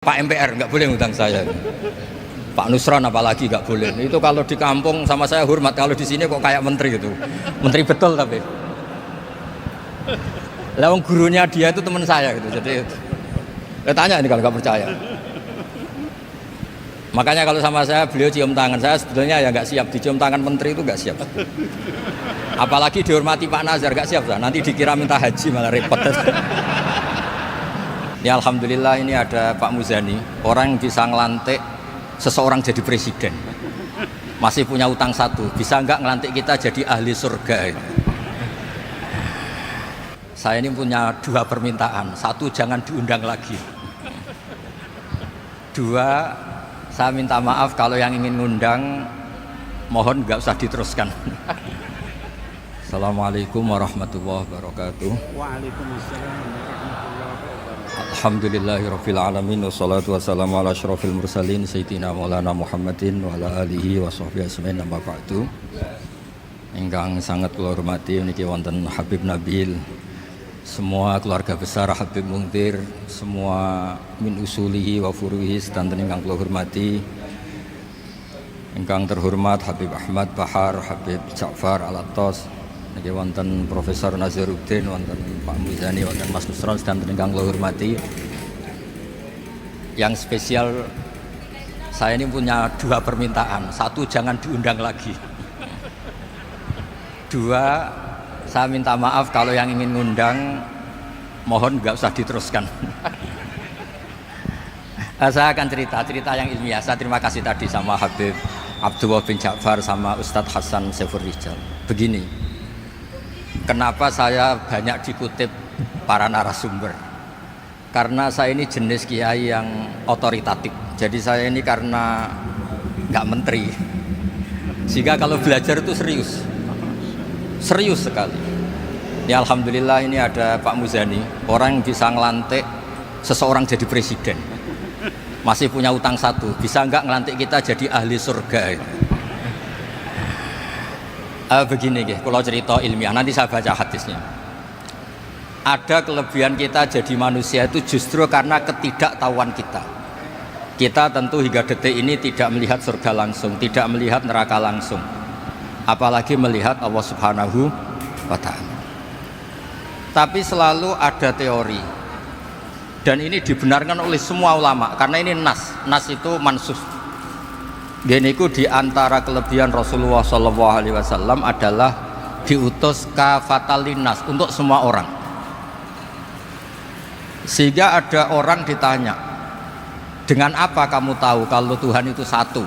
Pak MPR nggak boleh ngundang saya. Pak Nusron apalagi nggak boleh. Itu kalau di kampung sama saya hormat, kalau di sini kok kayak menteri gitu. Menteri betul tapi. Lawang gurunya dia itu teman saya gitu. Jadi tanya ini kalau nggak percaya. Makanya kalau sama saya beliau cium tangan, saya sebetulnya ya nggak siap dicium tangan menteri itu nggak siap. Apalagi dihormati Pak Nazar nggak siap. Nanti dikira minta haji malah repot. Ya alhamdulillah ini ada Pak Muzani, orang yang bisa ngelantik seseorang jadi presiden. Masih punya utang satu, bisa nggak ngelantik kita jadi ahli surga? Saya ini punya dua permintaan, satu jangan diundang lagi. Dua, saya minta maaf kalau yang ingin ngundang, mohon nggak usah diteruskan. Assalamualaikum warahmatullahi wabarakatuh. Waalaikumsalam. Alhamdulillahirabbil alamin wassalatu wassalamu ala asyrofil mursalin sayyidina maulana Muhammadin wa ala alihi wa sahbihi ajmain amma ba'du. Ingkang sangat kula hormati niki wonten Habib Nabil, semua keluarga besar Habib Mungtir, semua min usulihi wa furuhi sedanten ingkang kula hormati. Ingkang terhormat Habib Ahmad Bahar, Habib Ja'far Al-Attas, niki wonten Profesor Nazaruddin, wonten Pak Muzani, wonten Mas Nusron sedang ingkang kula hormati. Yang spesial, saya ini punya dua permintaan. Satu, jangan diundang lagi. Dua, saya minta maaf kalau yang ingin ngundang, mohon nggak usah diteruskan. Saya akan cerita yang ilmiah. Saya terima kasih tadi sama Habib Abdullah bin Ja'far sama Ustadz Hasan Saifur Rijal. Begini, kenapa saya banyak dikutip para narasumber? Karena saya ini jenis kiai yang otoritatif. Jadi saya ini karena nggak menteri, sehingga kalau belajar itu serius sekali. Ya alhamdulillah ini ada Pak Muzani, orang yang bisa ngelantik seseorang jadi presiden. Masih punya utang satu, bisa nggak ngelantik kita jadi ahli surga? Begini, kalau cerita ilmiah, nanti saya baca hadisnya. Ada kelebihan kita jadi manusia itu justru karena ketidaktahuan kita. Kita tentu hingga detik ini tidak melihat surga langsung, tidak melihat neraka langsung, apalagi melihat Allah Subhanahu wa ta'ala. Tapi selalu ada teori, dan ini dibenarkan oleh semua ulama, karena ini nas itu mansus. Dan itu diantara kelebihan Rasulullah SAW adalah diutus kafatan linnas, untuk semua orang. Sehingga ada orang ditanya, dengan apa kamu tahu kalau Tuhan itu satu?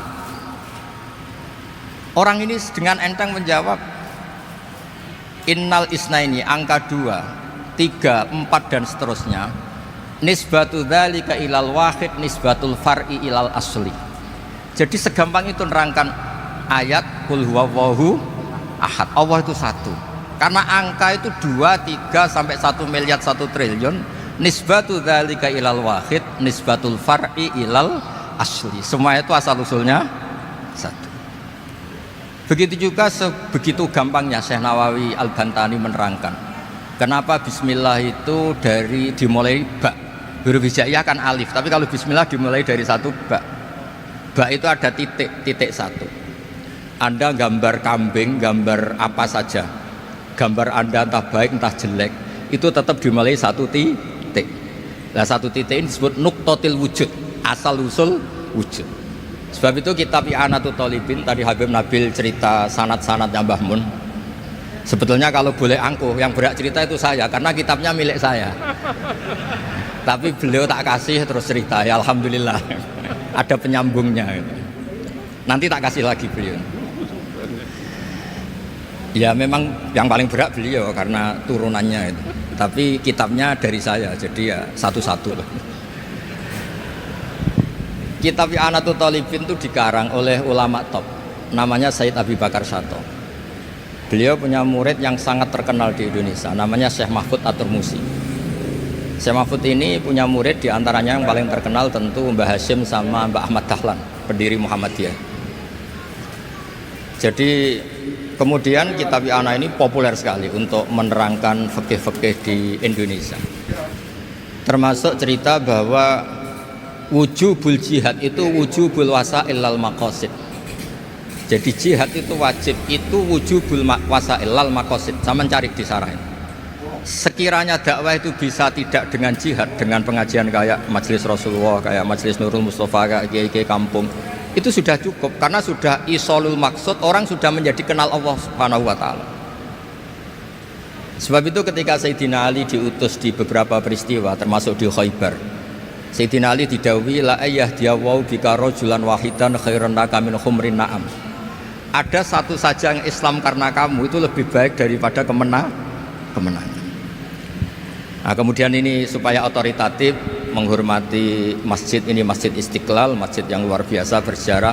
Orang ini dengan enteng menjawab, innal isnaini, angka 2, 3, 4 dan seterusnya, nisbatu dzalika ilal wahid nisbatul far'i ilal asli. Jadi segampang itu nerangkan ayat qul huwallahu ahad, Allah itu satu. Karena angka itu 2, 3 sampai 1 miliar 1 triliun, nisbatu dzalika ilal wahid nisbatul far'i ilal asli. Semua itu asal usulnya satu. Begitu juga sebegitu gampangnya Syekh Nawawi Al-Bantani menerangkan kenapa bismillah itu dimulai ba. Huruf hijaiyah kan alif, tapi kalau bismillah dimulai dari satu ba. Ba itu ada titik satu. Anda gambar kambing, gambar apa saja, gambar Anda entah baik entah jelek, itu tetap dimulai satu titik. Nah satu titik ini disebut nuqtatil wujud, asal usul wujud. Sebab itu kitab I'anatul Thalibin, tadi Habib Nabil cerita sanad-sanadnya Mbah Mun. Sebetulnya kalau boleh angkuh, yang berhak cerita itu saya, karena kitabnya milik saya. Tapi beliau tak kasih terus cerita, ya alhamdulillah. Ada penyambungnya. Nanti tak kasih lagi beliau. Ya memang yang paling berat beliau karena turunannya itu. Tapi kitabnya dari saya, jadi ya satu-satu lah. Kitab I'anatul Thalibin itu dikarang oleh ulama top, namanya Sayyid Abi Bakar Syato. Beliau punya murid yang sangat terkenal di Indonesia, namanya Syekh Mahfud At-Turmusi. Syekh Mahfud ini punya murid, diantaranya yang paling terkenal tentu Mbah Hashim sama Mbah Ahmad Dahlan, pendiri Muhammadiyah. Jadi kemudian kitab I'anah ini populer sekali untuk menerangkan fikih-fikih di Indonesia. Termasuk cerita bahwa wujubul jihad itu wujubul wasail lal maqasid. Jadi jihad itu wajib, itu wujubul wasail lal maqasid. Sama cari disarahin. Sekiranya dakwah itu bisa tidak dengan jihad, dengan pengajian kayak majelis Rasulullah, kayak majelis Nurul Mustafa, kayak kiai kampung, itu sudah cukup karena sudah isolul maksud, orang sudah menjadi kenal Allah Subhanahu wa taala. Sebab itu ketika Sayyidina Ali diutus di beberapa peristiwa termasuk di Khaybar, Sayyidina Ali didhawuhi la ayyahdiyawu bika rajulan wahidan khairan laka min khumrin na'am. Ada satu saja yang Islam karena kamu itu lebih baik daripada kemenangan. Nah, kemudian ini supaya otoritatif menghormati masjid ini, Masjid Istiqlal, masjid yang luar biasa bersejarah.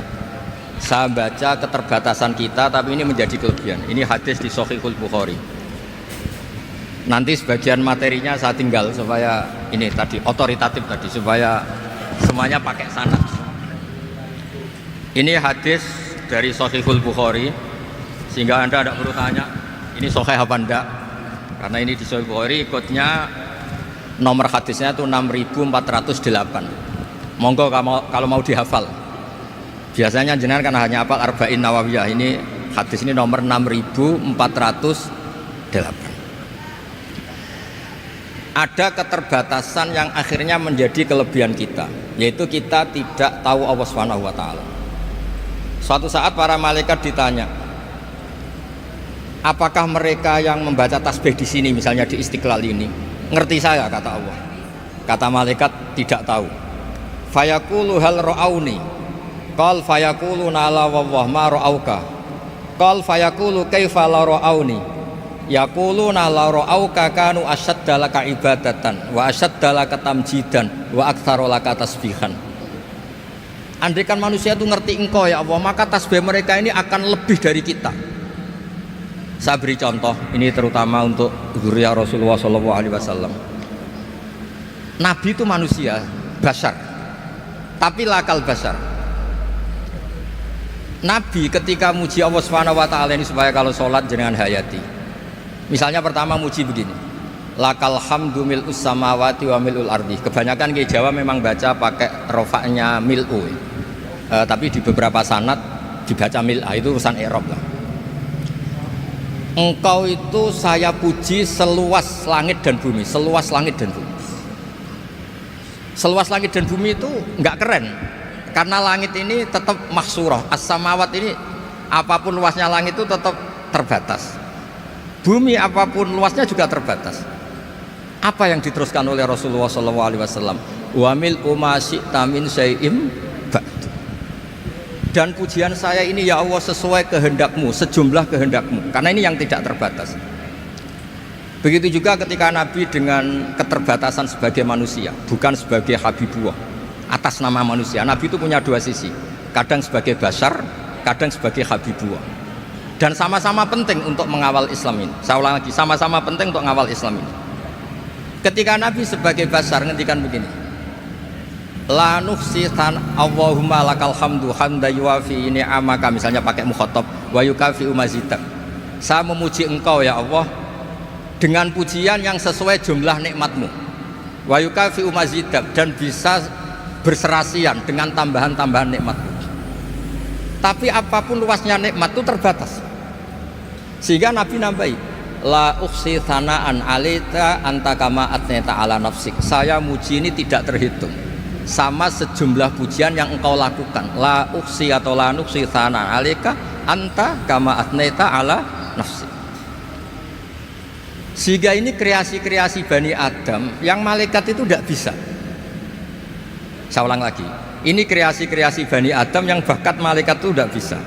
Saya baca keterbatasan kita, tapi ini menjadi kelebihan. Ini hadis di Shahihul Bukhari. Nanti sebagian materinya saya tinggal supaya ini tadi otoritatif tadi, supaya semuanya pakai sanad. Ini hadis dari Shahihul Bukhari, sehingga Anda tidak perlu tanya ini sahih apa enggak, karena ini di Shahihul Bukhari ikutnya nomor hadisnya itu 6408. Monggo kalau mau dihafal. Biasanya jenengan kan hanya hafal Arba'in Nawawiyah. Ini hadis ini nomor 6408. Ada keterbatasan yang akhirnya menjadi kelebihan kita, yaitu kita tidak tahu Allah Subhanahu wa taala. Suatu saat para malaikat ditanya, apakah mereka yang membaca tasbih di sini, misalnya di Istiqlal ini, ngerti saya? Kata Allah. Kata malaikat, tidak tahu. Fayaqulu hal ra'auni. Qal fayaqulu la wallah ma ra'auka. Qal fayaqulu kaifa la ra'auni. Yaquluna la ra'auka kanu asyadda laka ibadatan wa asyadda laka tamjidan wa aktsara laka tasbihan. Andaikan manusia itu ngerti engkau ya Allah, maka tasbih mereka ini akan lebih dari kita. Saya beri contoh, ini terutama untuk dzurriyyah Rasulullah SAW. Nabi itu manusia, basar, tapi lakal basar. Nabi ketika muji Allah SWT ini supaya kalau sholat jangan hayati. Misalnya pertama muji begini, lakal hamdu mil'us samawati wa mil'ul ardi. Kebanyakan di Jawa memang baca pakai rofaknya mil'u, tapi di beberapa sanad dibaca mil'a, itu urusan i'rab lah. Engkau itu saya puji seluas langit dan bumi, seluas langit dan bumi. Seluas langit dan bumi itu enggak keren, karena langit ini tetap mahsurah, as-samawat ini apapun luasnya langit itu tetap terbatas. Bumi apapun luasnya juga terbatas. Apa yang diteruskan oleh Rasulullah SAW? Wa mil'u ma syi'ta min syai'im ba'du. Dan pujian saya ini ya Allah sesuai kehendakmu, sejumlah kehendakmu, karena ini yang tidak terbatas. Begitu juga ketika Nabi dengan keterbatasan sebagai manusia, bukan sebagai Habibullah, atas nama manusia. Nabi itu punya dua sisi, kadang sebagai basar, kadang sebagai Habibullah. Dan sama-sama penting untuk mengawal Islam ini. Saya ulang lagi, sama-sama penting untuk mengawal Islam ini. Ketika Nabi sebagai basar ngendikan begini, la nuhsi Allahumma lakal hamdu hamda yuwafi ni'amaka, misalnya pakai mukhatab, wa yukafi umazidak. Saya memuji engkau ya Allah dengan pujian yang sesuai jumlah nikmatmu, wa yukafi umazidak, dan bisa berserasian dengan tambahan-tambahan nikmatmu. Tapi apapun luasnya nikmat itu terbatas, sehingga Nabi nambahi, la ukhsi thana'an alita anta kama atneta ala nafsik. Saya muji ini tidak terhitung, sama sejumlah pujian yang engkau lakukan. La ukhsi atau la nukhsi thana'an alika anta kama atneta ala nafsik. Sehingga ini kreasi-kreasi Bani Adam yang malaikat itu tidak bisa. Saya ulang lagi, ini kreasi-kreasi Bani Adam yang bakat malaikat itu tidak bisa.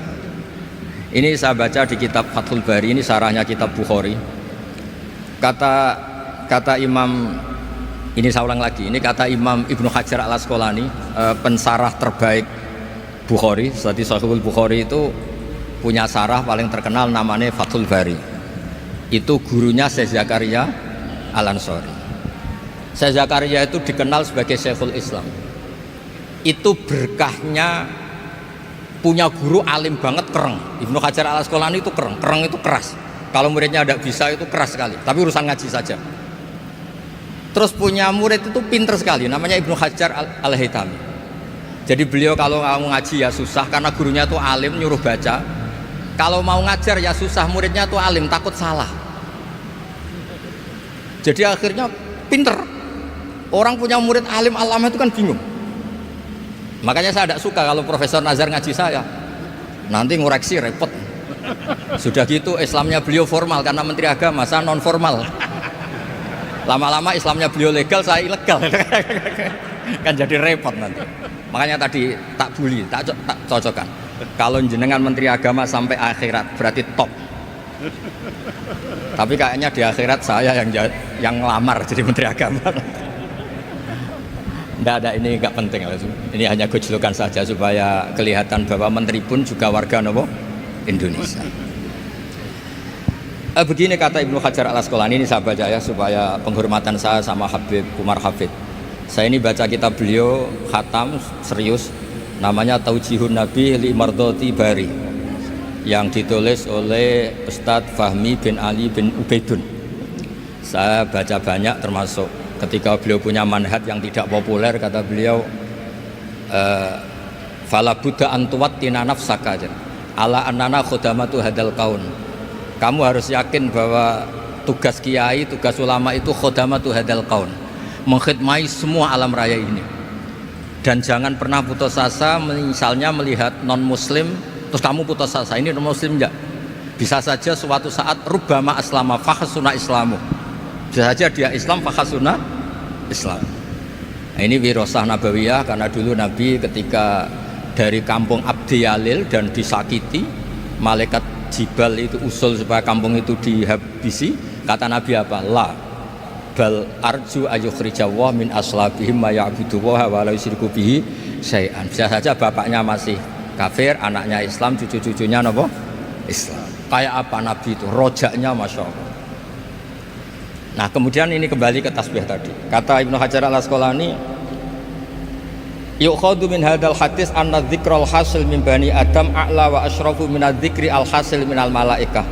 Ini saya baca di kitab Fathul Bari, ini sarahnya kitab Bukhari. Kata Imam, ini saya ulang lagi, ini kata Imam Ibnu Hajar al-Asqalani, pensarah terbaik Bukhari. Jadi Sahihul Bukhari itu punya sarah paling terkenal namanya Fathul Bari. Itu gurunya Syekh Zakaria Al-Ansari. Syekh Zakaria itu dikenal sebagai Syekhul Islam. Itu berkahnya punya guru alim banget, kereng. Ibnu Hajar al-Asqalani itu kereng itu keras. Kalau muridnya tidak bisa itu keras sekali, tapi urusan ngaji saja. Terus punya murid itu pinter sekali, namanya Ibnu Hajar al-Haytami. Jadi beliau kalau mau ngaji ya susah karena gurunya tuh alim nyuruh baca. Kalau mau ngajar ya susah, muridnya tuh alim takut salah. Jadi akhirnya pinter. Orang punya murid alim alama itu kan bingung. Makanya saya tidak suka kalau Profesor Nazar ngaji saya. Nanti ngoreksi repot. Sudah gitu Islamnya beliau formal karena Menteri Agama, saya non formal. Lama-lama Islamnya beliau legal, saya ilegal. Kan jadi repot nanti. Makanya tadi tak bully, tak cocokkan. Kalau jenengan Menteri Agama sampai akhirat berarti top. Tapi kayaknya di akhirat saya yang ngelamar jadi Menteri Agama. Tidak ada, ini nggak penting. Ini hanya gojlokan saja supaya kelihatan bahwa Menteri pun juga warga nopo Indonesia. Begini kata Ibnu Hajar Al Asqalani, ini saya baca ya supaya penghormatan saya sama Habib Umar Hafid. Saya ini baca kitab beliau khatam serius, namanya Taujihun Nabi li Mardoti Bari, yang ditulis oleh Ustadz Fahmi bin Ali bin Ubaidun. Saya baca banyak, termasuk ketika beliau punya manhaj yang tidak populer, kata beliau fala buddha antuwattina nafsaka ala annana khudamatu hadal kaun. Kamu harus yakin bahwa tugas kiai, tugas ulama itu khudamatu hadal kaun, mengkhidmati semua alam raya ini. Dan jangan pernah putus asa, misalnya melihat non muslim terus kamu putus asa, ini non muslim enggak. Bisa saja suatu saat rubbama aslama fakhasuna islamu, bisa saja dia Islam fakhasuna Islam. Nah, ini wirasah nabawiyah, karena dulu Nabi ketika dari kampung Abdi Yalil dan disakiti, malaikat Jibal itu usul supaya kampung itu dihabisi, kata Nabi apa? La bal arju ayukhrijawah min aslabihim ma ya'budu wa la yusyriku bihi syai'an. Bisa saja bapaknya masih kafir, anaknya Islam, cucu-cucunya napa? Islam. Kayak apa Nabi itu? Rojaknya Masya Allah. Nah kemudian ini kembali ke tasbih tadi. Kata Ibnu Hajar Al Asqalani, yukhadu min hadal hadis anna dzikral hasil min bani adam a'la wa asyrafu min adzikri al hasil min al malaikah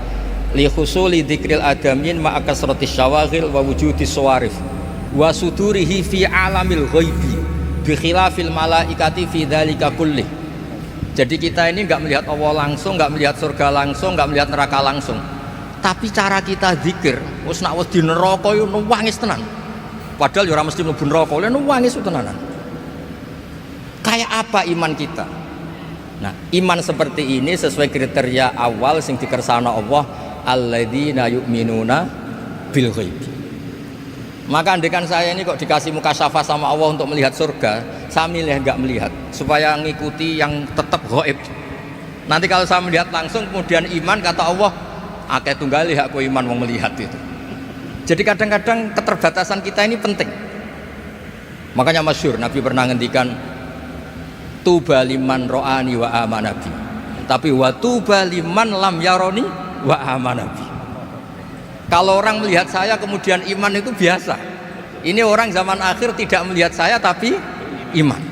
li khusuli dzikril adamin ma akasratis syawaghil wa wujudis sawarif wa sudurihi fi alamil ghaibi bi khilafil malaikati fi dzalika kullih. Jadi kita ini enggak melihat Allah langsung, enggak melihat surga langsung, enggak melihat neraka langsung. Tapi cara kita zikir, wis nak wis di neraka yo nuwangis tenan. Padahal yo ora mesti mlebu neraka, lha nuwangis tenanan. Kayak apa iman kita? Nah, iman seperti ini sesuai kriteria awal sing dikersana Allah, alladzina yu'minuna bil ghaib. Maka andekan saya ini kok dikasih mukasyafah sama Allah untuk melihat surga, saya milih enggak melihat supaya ngikuti yang tetap ghaib. Nanti kalau saya melihat langsung kemudian iman, kata Allah, akeh tunggali aku iman mau melihat itu. Jadi kadang-kadang keterbatasan kita ini penting. Makanya masyhur Nabi pernah ngendikan tuba liman ro'ani wa amanabi, tapi wa tuba liman lam yaroni wa amanabi. Kalau orang melihat saya kemudian iman itu biasa. Ini orang zaman akhir tidak melihat saya tapi iman.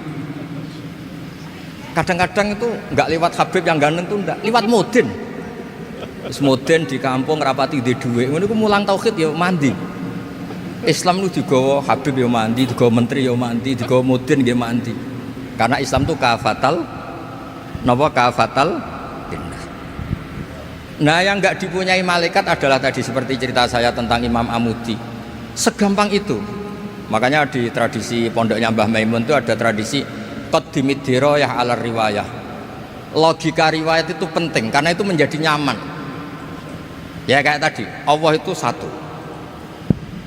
Kadang-kadang itu enggak lewat Habib yang ganteng itu enggak, lewat Mudin. Mudin di kampung rapati di duit, ini aku mulang tauhid ya mandi. Islam itu digawa Habib ya mandi, digawa menteri ya mandi, digawa Mudin ya mandi. Karena Islam itu kafatal, napa kafatal. Nah yang nggak dipunyai malaikat adalah tadi seperti cerita saya tentang Imam Amudi. Segampang itu. Makanya di tradisi pondoknya Mbah Maimun itu ada tradisi qaddimid dirayah ala riwayah. Logika riwayat itu penting karena itu menjadi nyaman. Ya kayak tadi, Allah itu satu.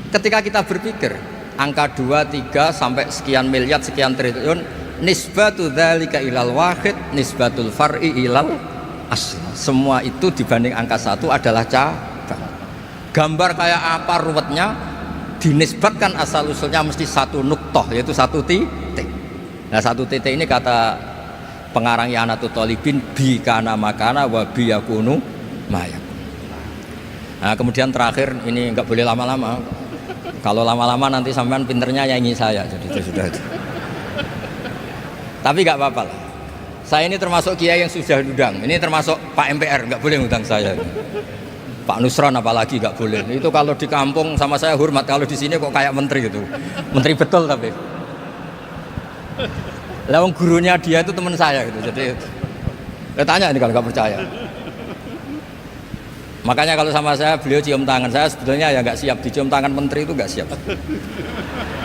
Ketika kita berpikir angka 2, 3 sampai sekian miliar, sekian triliun, nisbatu dzalika ilal wahid, nisbatul far'i ilal asli. Semua itu dibanding angka 1 adalah cabang. Gambar kayak apa ruwetnya, dinisbatkan asal usulnya mesti satu nuktoh, yaitu satu titik. Nah satu titik ini kata pengarang I'anatul Thalibin, bi kana makana wa bi yakunu mayak. Nah kemudian terakhir ini nggak boleh lama-lama. Kalau lama-lama nanti sampean pinternya nyanyi saya, jadi itu sudah itu. Tapi nggak apa-apa lah. Saya ini termasuk kiai yang sudah diundang. Ini termasuk Pak MPR, nggak boleh ngundang saya. Pak Nusron apalagi nggak boleh. Itu kalau di kampung sama saya hormat, kalau di sini kok kayak menteri gitu. Menteri betul tapi. Lah wong gurunya dia itu teman saya gitu. Jadi tanya ini kalau nggak percaya. Makanya kalau sama saya beliau cium tangan, saya sebetulnya ya nggak siap dicium tangan menteri itu nggak siap.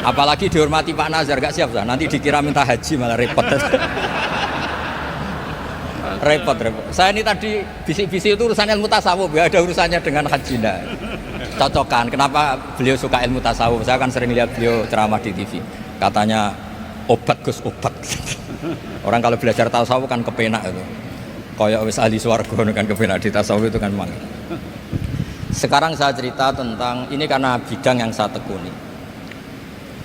Apalagi dihormati Pak Nazar nggak siap, nanti dikira minta haji malah repot. repot. Saya ini tadi bisik-bisik itu urusan ilmu tasawuf, ya ada urusannya dengan haji. Nah, cocokan. Kenapa beliau suka ilmu tasawuf? Saya kan sering lihat beliau ceramah di TV. Katanya obat Gus obat. Orang kalau belajar tasawuf kan kepenak itu. Kayak wis ahli swarga kan kepenak di tasawuf itu kan mang. Sekarang saya cerita tentang ini karena bidang yang saya tekuni.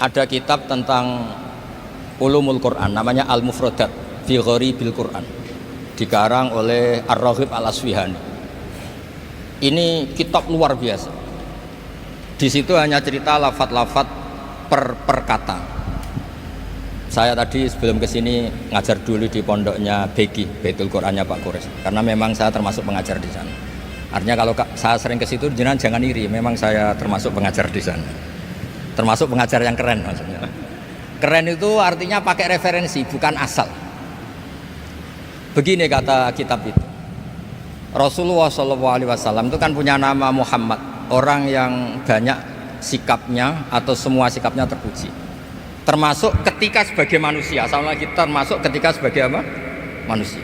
Ada kitab tentang ulumul Quran namanya Al-Mufradat fi Gharibil Quran. Dikarang oleh Ar-Raghib Al-Asfihani. Ini kitab luar biasa. Di situ hanya cerita lafat-lafat per kata. Saya tadi sebelum kesini ngajar dulu di pondoknya Beki, Baitul Qurannya Pak Kures. Karena memang saya termasuk pengajar di sana. Artinya kalau saya sering ke situ jangan iri, memang saya termasuk pengajar di sana. Termasuk pengajar yang keren maksudnya. Keren itu artinya pakai referensi, bukan asal. Begini kata kitab itu. Rasulullah SAW itu kan punya nama Muhammad, orang yang banyak sikapnya atau semua sikapnya terpuji. Termasuk ketika sebagai manusia, sama lagi termasuk ketika sebagai apa? Manusia.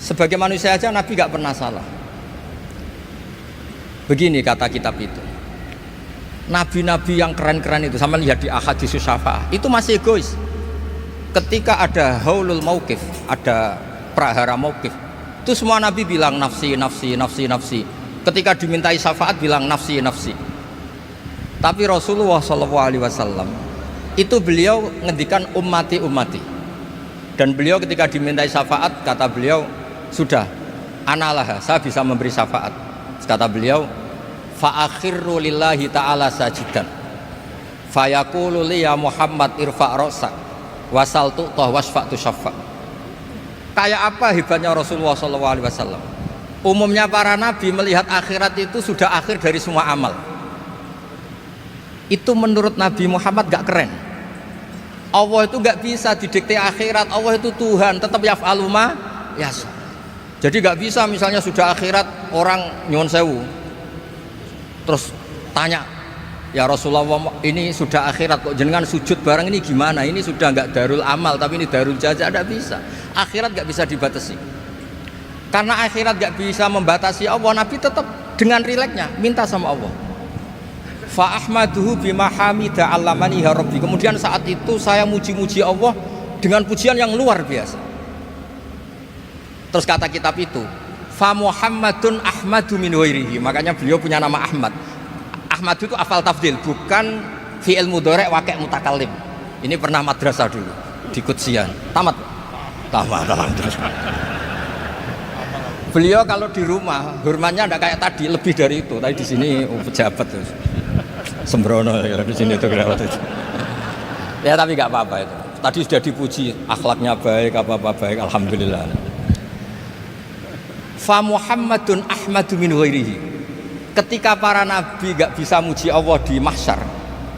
Sebagai manusia aja Nabi gak pernah salah. Begini kata kitab itu. Nabi-nabi yang keren-keren itu, sama lihat di Ahaditsus Syafa'ah, itu masih egois. Ketika ada haulul mauqif, ada prahara mauqif, itu semua Nabi bilang nafsi, nafsi, nafsi, nafsi. Ketika dimintai syafaat bilang nafsi, nafsi. Tapi Rasulullah SAW itu beliau ngendikan ummati, ummati. Dan beliau ketika dimintai syafaat kata beliau sudah, analah, saya bisa memberi syafaat. Kata beliau, fa'akhirru lillahi ta'ala sajidan fayaqulu li ya Muhammad irfa' ra'sak wasal tu'tah wasfa'tu syaffa'. Kayak apa hebatnya Rasulullah SAW? Umumnya para nabi melihat akhirat itu sudah akhir dari semua amal. Itu menurut Nabi Muhammad gak keren. Allah itu gak bisa didikte akhirat. Allah itu Tuhan, tetap yaf'alu ma yasha. Jadi gak bisa misalnya sudah akhirat orang nyuwun sewu terus tanya, ya Rasulullah ini sudah akhirat kok jenengan sujud bareng ini gimana? Ini sudah nggak darul amal tapi ini darul jaza. Tidak bisa. Akhirat nggak bisa dibatasi. Karena akhirat nggak bisa membatasi Allah, Nabi tetap dengan rileksnya minta sama Allah. Fa ahmaduhu bima hamida 'allamani ya rabbi. Kemudian saat itu saya muji-muji Allah dengan pujian yang luar biasa. Terus kata kitab itu, fa Muhammadun Ahmadu min ghairihi. Makanya beliau punya nama Ahmad. Ahmad itu afal tafdil, bukan fi'il mudhari' waqi' mutakallim. Ini pernah madrasah dulu di Kutsian. Tamat. Terus. Beliau kalau di rumah hormatnya enggak kayak tadi, lebih dari itu. Tadi di sini pejabat terus. Sembrono ya di sini itu kenapa itu. Ya tapi enggak apa-apa itu. Tadi sudah dipuji, akhlaknya baik, apa-apa baik, alhamdulillah. Fa Muhammadun Ahmadu min ghairihi. Ketika para nabi gak bisa muji Allah di mahsyar,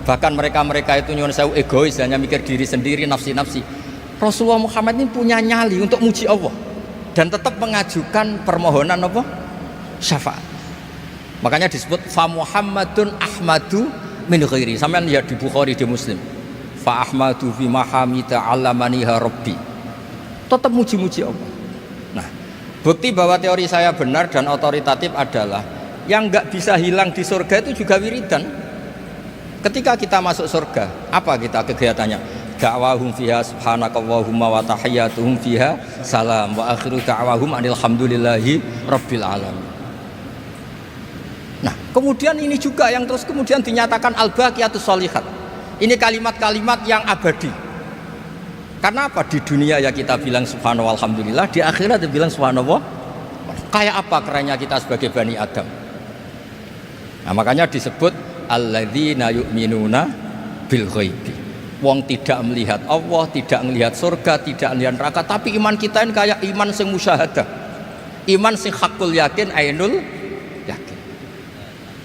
bahkan mereka itu nyuwun sewu egois, hanya mikir diri sendiri, nafsi-nafsi. Rasulullah Muhammad ini punya nyali untuk muji Allah dan tetap mengajukan permohonan apa? Syafaat. Makanya disebut fa Muhammadun Ahmadu min ghairihi. Sampeyan lihat di Bukhari, di Muslim. Fa Ahmadu fi mahamida 'allamaniha rabbi. Tetap muji-muji Allah. Nah, bukti bahwa teori saya benar dan otoritatif adalah yang nggak bisa hilang di surga itu juga wiridan. Ketika kita masuk surga, apa kita kegiatannya? Da'wahum fiha subhanakallahumma wa tahiyyatuhum fiha salam wa akhiru da'wahum alhamdulillahi rabbil alamin. Nah, kemudian ini juga yang terus kemudian dinyatakan al-baqiyatus sholihat. Ini kalimat-kalimat yang abadi. Karena apa? Di dunia ya kita bilang subhanallah alhamdulillah, di akhirat dia bilang subhanallah. Kayak apa kerennya kita sebagai Bani Adam. Nah, makanya disebut alladzina yu'minuna bil ghaibi. Wong tidak melihat Allah, tidak melihat surga, tidak melihat neraka, tapi iman kita ini kayak iman sing musyahadah. Iman sing hakul yakin, ainul yakin.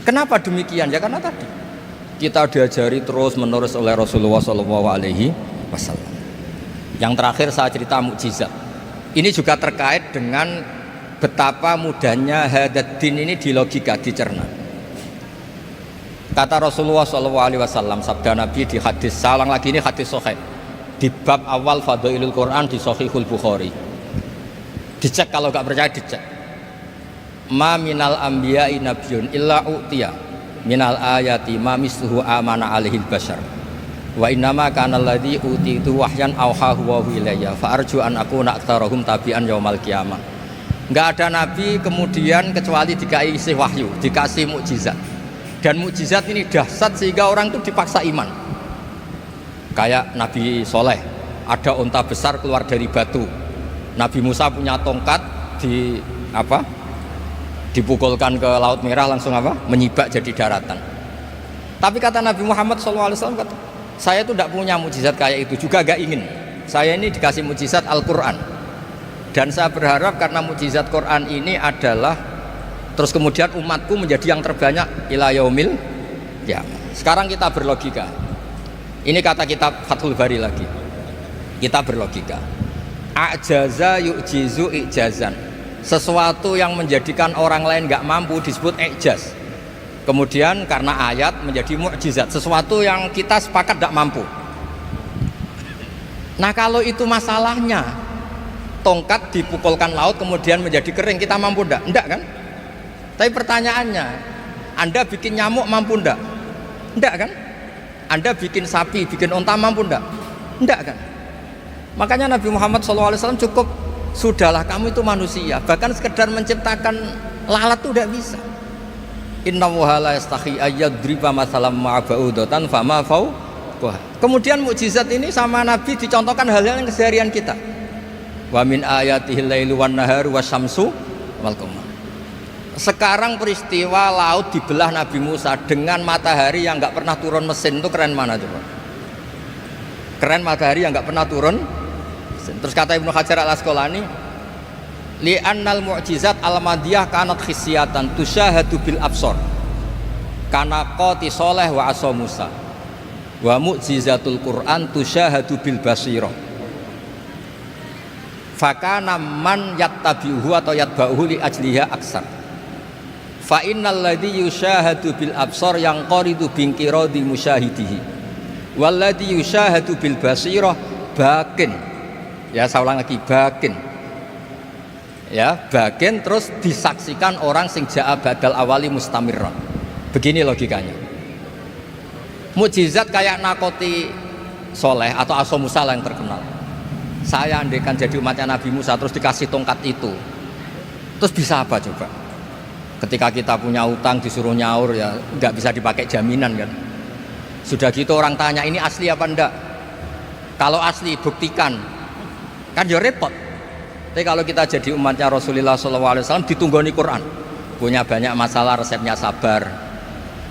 Kenapa demikian? Ya karena tadi kita diajari terus menerus oleh Rasulullah SAW. Yang terakhir saya cerita mukjizat. Ini juga terkait dengan betapa mudahnya hadaddin ini di logika, dicerna. Kata Rasulullah SAW, sabda Nabi di hadis, saya ulang lagi, ini hadis sahih di bab awal Fadailul Quran di Sahihul Bukhari. Dicek, kalau nggak percaya dicek. Ma minal anbiya'i nabiyyun illa u'tiya minal ayati ma misluhu amana alaihil bashar wa innama kana alladhi utitu wahyan awhahu wa ilayya fa arju an akuna aktsarahum tabi'an yaumal qiyamah. Nggak ada nabi kemudian kecuali dikasih wahyu, dikasih mukjizat. Dan mukjizat ini dahsyat sehingga orang itu dipaksa iman. Kayak Nabi Soleh, ada unta besar keluar dari batu. Nabi Musa punya tongkat dipukulkan ke Laut Merah langsung menyibak jadi daratan. Tapi kata Nabi Muhammad SAW, saya itu tidak punya mukjizat kayak itu, juga gak ingin. Saya ini dikasih mukjizat Al-Quran. Dan saya berharap karena mukjizat Quran ini adalah terus kemudian umatku menjadi yang terbanyak ila yaumil ya. Sekarang kita berlogika. Ini kata kitab Fathul Bari lagi. Kita berlogika. A'jaza yu'jizu i'jazan. Sesuatu yang menjadikan orang lain nggak mampu disebut i'jaz. Kemudian karena ayat menjadi mukjizat, sesuatu yang kita sepakat tidak mampu. Nah, kalau itu masalahnya, tongkat dipukulkan laut kemudian menjadi kering, kita mampu enggak? Enggak kan? Tapi pertanyaannya, Anda bikin nyamuk mampu enggak? Enggak kan? Anda bikin sapi, bikin unta mampu enggak? Enggak kan? Makanya Nabi Muhammad SAW cukup, sudahlah kamu itu manusia, bahkan sekedar menciptakan lalat itu enggak bisa. Inna Allaha la yastahi ayyadriba masalam ma'aba'udatan fama fawqaha. Kemudian mukjizat ini sama Nabi dicontohkan hal-hal yang keseharian kita. Wa min ayatihil lailu wan naharu wasyamsu wal qamar. Sekarang peristiwa laut dibelah Nabi Musa dengan matahari yang nggak pernah turun mesin, itu keren mana coba? Keren matahari yang nggak pernah turun mesin. Terus kata Ibnu Hajar al-Asqalani, li'annal mu'jizat al-madiyah kanat khisyatan tusyahadu bil absor kana qati soleh wa asa Musa wa mu'jizatul Quran tusyahadu bil basirah fakana man yattabi'uhu atau yatba'uhu li ajliha aksar. Fa innal ladzi yusyahadu bil absar yang qaridu bingkiradi musyahidihi wal ladzi yusyahadu bil basirah bakin. Ya, saya ulang lagi, bakin. Ya, bakin terus disaksikan orang sing ja'a badal awali mustamirran. Begini logikanya. Mukjizat kayak nakoti Soleh atau Asa Musa yang terkenal. Saya andaikan jadi umatnya Nabi Musa terus dikasih tongkat itu, terus bisa apa coba? Ketika kita punya utang disuruh nyaur, ya nggak bisa dipakai jaminan kan. Sudah gitu orang tanya ini asli apa enggak? Kalau asli buktikan, kan ya repot. Tapi kalau kita jadi umatnya Rasulullah SAW ditunggoni Quran, punya banyak masalah resepnya sabar.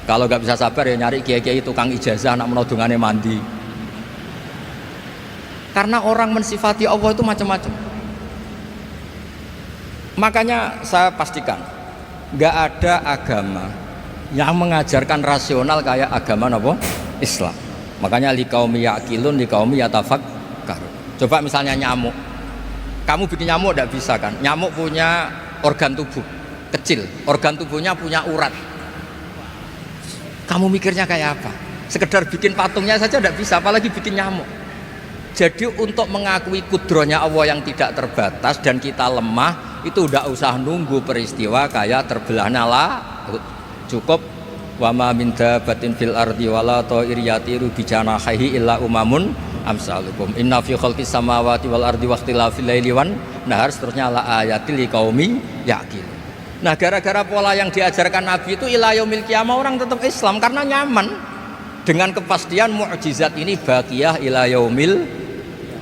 Kalau nggak bisa sabar ya nyari kiai-kiai tukang ijazah anak menodungannya mandi. Karena orang mensifati Allah itu macam-macam. Makanya saya pastikan nggak ada agama yang mengajarkan rasional kayak agama apa? Islam. Makanya liqaumi yaqilun liqaumi yatafakkarun. Coba misalnya nyamuk. Kamu bikin nyamuk tidak bisa kan? Nyamuk punya organ tubuh kecil, organ tubuhnya punya urat. Kamu mikirnya kayak apa? Sekedar bikin patungnya saja tidak bisa, apalagi bikin nyamuk. Jadi untuk mengakui kudrohnya Allah yang tidak terbatas dan kita lemah, itu udah usah nunggu peristiwa kayak terbelahnya laut. Cukup wa ma min dabbatin fil ardi wala ta'ir yatiru bi janahihi illa umamun amsalukum inna fi khalqis samawati wal ardi waqtilafil laili wan nahar, seterusnya la ayatil liqaumi yaqilun. Nah, gara-gara pola yang diajarkan Nabi itu ila yaumil qiyamah orang tetap Islam karena nyaman dengan kepastian mukjizat ini baqiyah ila yaumil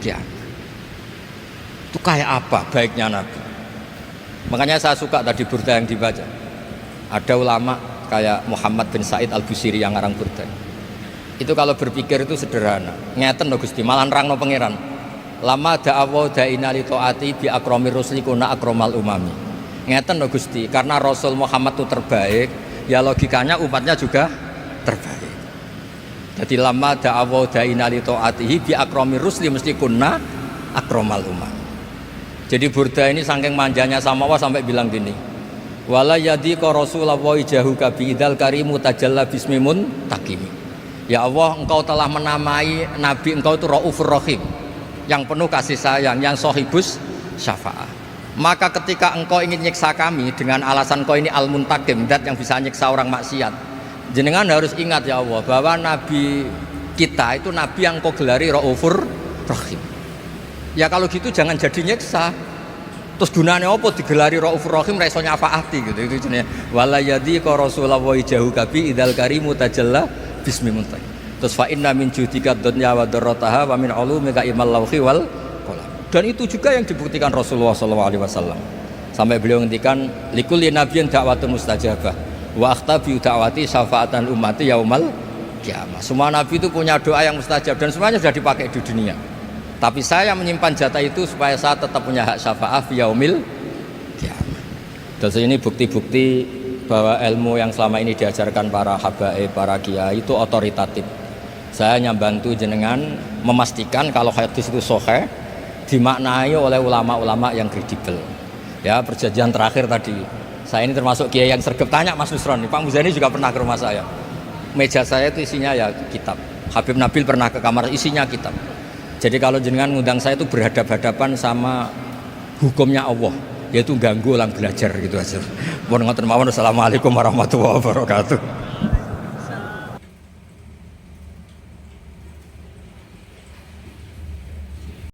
qiyamah. Itu kayak apa baiknya Nabi? Makanya saya suka tadi burda yang dibaca. Ada ulama kayak Muhammad bin Said Al-Busiri yang ngarang burda. Itu kalau berpikir itu sederhana. Ngeten lho Gusti, malah nerangno pangeran. Lama da'awa da'ina li ta'ati bi akramir rusli kuna akramal umami. Ngeten lho Gusti, karena Rasul Muhammad itu terbaik, ya logikanya umatnya juga terbaik. Jadi lama da'awa da'ina li ta'atihi bi akramir rusli mesti kuna akramal umam. Jadi Burda ini saking manjanya sama Allah sampai bilang gini, wala yadhiqa Rasulullah jahuka biidal karimu tajalla bismimun takimi. Ya Allah, engkau telah menamai Nabi engkau itu Raufur Rahim, yang penuh kasih sayang, yang sohibus syafa'ah. Maka ketika engkau ingin nyiksa kami dengan alasan engkau ini al-muntakim, dat yang bisa nyiksa orang maksiat, jenengan harus ingat ya Allah bahwa Nabi kita itu Nabi yang engkau gelari Raufur Rahim. Ya kalau gitu jangan jadi nyiksa. Terus gunanya apa digelari Raufur Rahim ra iso nyafaati gitu. Itu jenenge wala yadhiqa Rasulullah jahuka biidal karimu tajalla bismillah. Terus fa inna min judika dunya wa darrataha wa min ulumika ilmal lawhi wal qalam. Dan itu juga yang dibuktikan Rasulullah SAW. Sampai beliau ngendikan likulli nabiyyin da'watun mustajabah wa akhtabi da'wati syafaatan ummati yaumal qiyamah. Semua nabi itu punya doa yang mustajab dan semuanya sudah dipakai di dunia. Tapi saya menyimpan jatah itu supaya saya tetap punya hak syafaat fi yaumil qiyamah. Terus ini bukti-bukti bahwa ilmu yang selama ini diajarkan para habaib, para kiai itu otoritatif. Saya hanya bantu jenengan memastikan kalau hadis itu sahih, dimaknai oleh ulama-ulama yang kredibel. Ya, perjanjian terakhir tadi. Saya ini termasuk kiai yang sergap, tanya Mas Nusron, Pak Muzani juga pernah ke rumah saya. Meja saya itu isinya ya kitab. Habib Nabil pernah ke kamar, isinya kitab. Jadi kalau jenengan ngundang saya itu berhadap-hadapan sama hukumnya Allah, yaitu ganggu orang belajar gitu aja. Mohon ngoten mawon. Assalamualaikum warahmatullahi wabarakatuh.